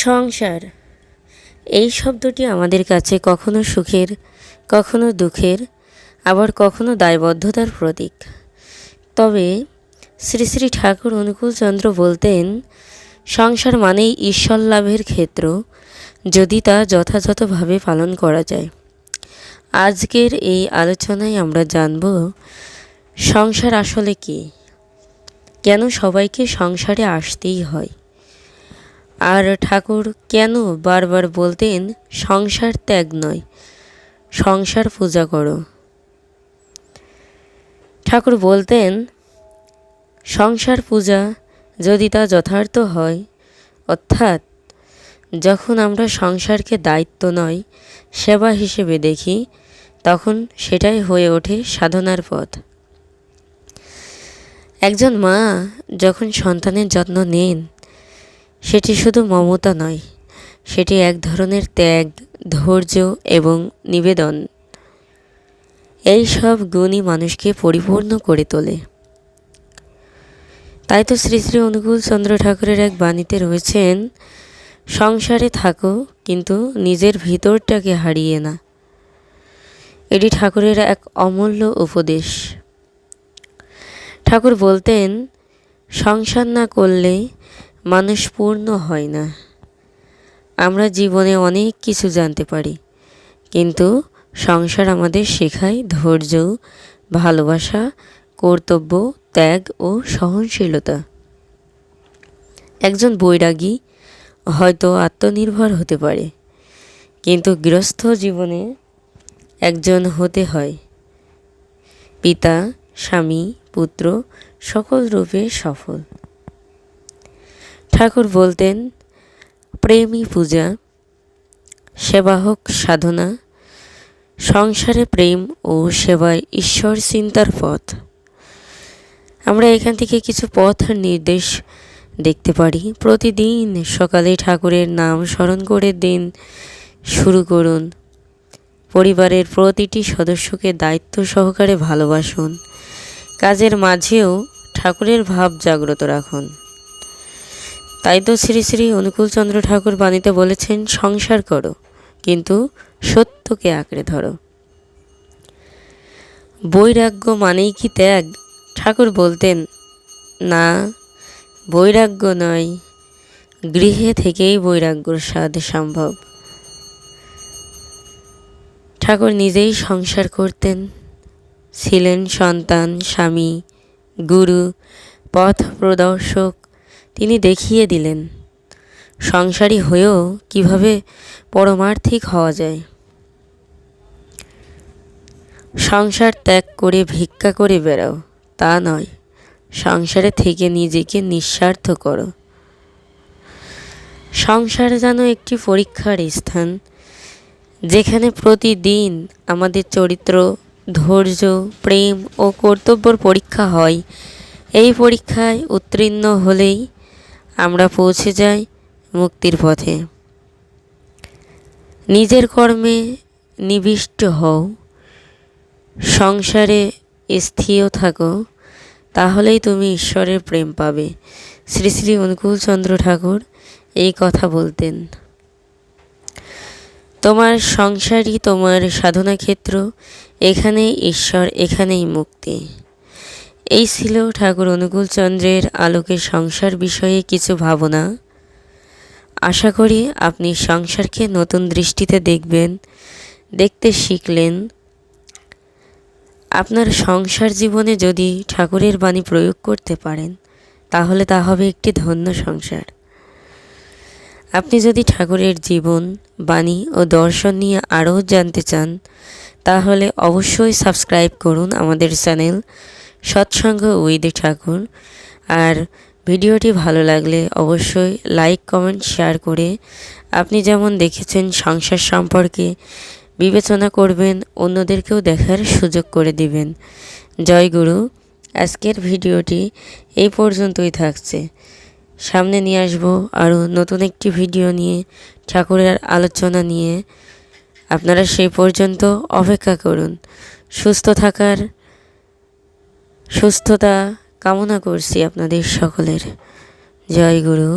সংসার এই শব্দটি আমাদের কাছে কখনো সুখের, কখনো দুঃখের, আবার কখনো দায়বদ্ধতার প্রতীক। তবে শ্রী শ্রী ঠাকুর অনুকূলচন্দ্র বলতেন, সংসার মানেই ঈশ্বর লাভের ক্ষেত্র, যদি তা যথাযথভাবে পালন করা যায়। আজকের এই আলোচনায় আমরা জানব সংসার আসলে কী, কেন সবাইকে সংসারে আসতেই হয়, আর ঠাকুর কেন বারবার বলতেন সংসার ত্যাগ নয়, সংসার পূজা করো। ঠাকুর বলতেন, সংসার পূজা যদি তা যথার্থ হয়, অর্থাৎ যখন আমরা সংসারকে দায়িত্ব নয় সেবা হিসেবে দেখি, তখন সেটাই হয়ে ওঠে সাধনার পথ। একজন মা যখন সন্তানের যত্ন নেন, সেটি শুধু মমতা নয়, সেটি এক ধরনের ত্যাগ, ধৈর্য এবং নিবেদন। এই সব গুণই মানুষকে পরিপূর্ণ করে তোলে। তাই তো শ্রী শ্রী অনুকূলচন্দ্র ঠাকুরের এক বাণীতে রয়েছেন, সংসারে থাকো কিন্তু নিজের ভিতরটাকে হারিয়ে না। এটি ঠাকুরের এক অমূল্য উপদেশ। ঠাকুর বলতেন, সংসার না করলে মানুষ পূর্ণ হয় না। আমরা জীবনে অনেক কিছু জানতে পারি, কিন্তু সংসার আমাদের শেখায় ধৈর্য, ভালোবাসা, কর্তব্য, ত্যাগ ও সহনশীলতা। একজন বৈরাগী হয়তো আত্মনির্ভর হতে পারে, কিন্তু গৃহস্থ জীবনে একজন হতে হয় পিতা, স্বামী, পুত্র, সকল রূপে সফল। ঠাকুর বলতেন, প্রেমই পূজা, সেবা হোক সাধনা, সংসারে প্রেম ও সেবায় ঈশ্বর চিন্তার পথ। আমরা এখান থেকে কিছু পথ নির্দেশ দেখতে পারি। প্রতিদিন সকালে ঠাকুরের নাম স্মরণ করে দিন শুরু করুন। পরিবারের প্রতিটি সদস্যকে দায়িত্ব সহকারে ভালোবাসুন। কাজের মাঝেও ঠাকুরের ভাব জাগ্রত রাখুন। তাই তো শ্রী শ্রী অনুকূলচন্দ্র ঠাকুর বাণীতে বলেছেন, সংসার করো কিন্তু সত্যকে আঁকড়ে ধরো। বৈরাগ্য মানেই কি ত্যাগ? ঠাকুর বলতেন, না, বৈরাগ্য নয়, গৃহে থেকেই বৈরাগ্যর স্বাদ সম্ভব। ঠাকুর নিজেই সংসার করতেন, ছিলেন সন্তান, স্বামী, গুরু, পথ প্রদর্শক। তিনি দেখিয়ে দিলেন সংসারী হয়েও কিভাবে পরমার্থিক হওয়া যায়। সংসার ত্যাগ করে ভিক্ষা করে বেড়াও, তা নয়, সংসারে থেকে নিজেকে নিঃস্বার্থ করো। সংসার যেন একটি পরীক্ষার স্থান, যেখানে প্রতিদিন আমাদের চরিত্র, ধৈর্য, প্রেম ও কর্তব্যের পরীক্ষা হয়। এই পরীক্ষায় উত্তীর্ণ হলেই আমরা পৌঁছে যাই মুক্তির পথে। নিজের কর্মে নিবিষ্ট হও, সংসারে স্থির থাকো, তাহলেই তুমি ঈশ্বরের প্রেম পাবে। শ্রী শ্রী অনুকূলচন্দ্র ঠাকুর এই কথা বলতেন। তোমার সংসারই তোমার সাধনা ক্ষেত্র, এখানেই ঈশ্বর, এখানেই মুক্তি। এই ছিল ঠাকুর অনুকূলচন্দ্রের আলোকে সংসার বিষয়ে কিছু ভাবনা। আশা করি আপনি সংসারকে নতুন দৃষ্টিতে দেখবেন, দেখতে শিখলেন। আপনার সংসার জীবনে যদি ঠাকুরের বাণী প্রয়োগ করতে পারেন, তাহলে তা হবে একটি ধন্য সংসার। আপনি যদি ঠাকুরের জীবন, বাণী ও দর্শন নিয়ে আরও জানতে চান, তাহলে অবশ্যই সাবস্ক্রাইব করুন আমাদের চ্যানেল সৎসঙ্গ উইথ ঠাকুর। আর ভিডিওটি ভালো লাগলে অবশ্যই লাইক, কমেন্ট, শেয়ার করে আপনি যেমন দেখেছেন সংসার সম্পর্কে বিবেচনা করবেন, অন্যদেরকেও দেখার সুযোগ করে দিবেন। জয় গুরু। আজকের ভিডিওটি এই পর্যন্তই থাকছে। সামনে নিয়ে আসবো আরও নতুন একটি ভিডিও নিয়ে, ঠাকুরের আলোচনা নিয়ে। আপনারা সেই পর্যন্ত অপেক্ষা করুন। সুস্থতা কামনা করছি আপনাদের সকলের। জয় গুরু।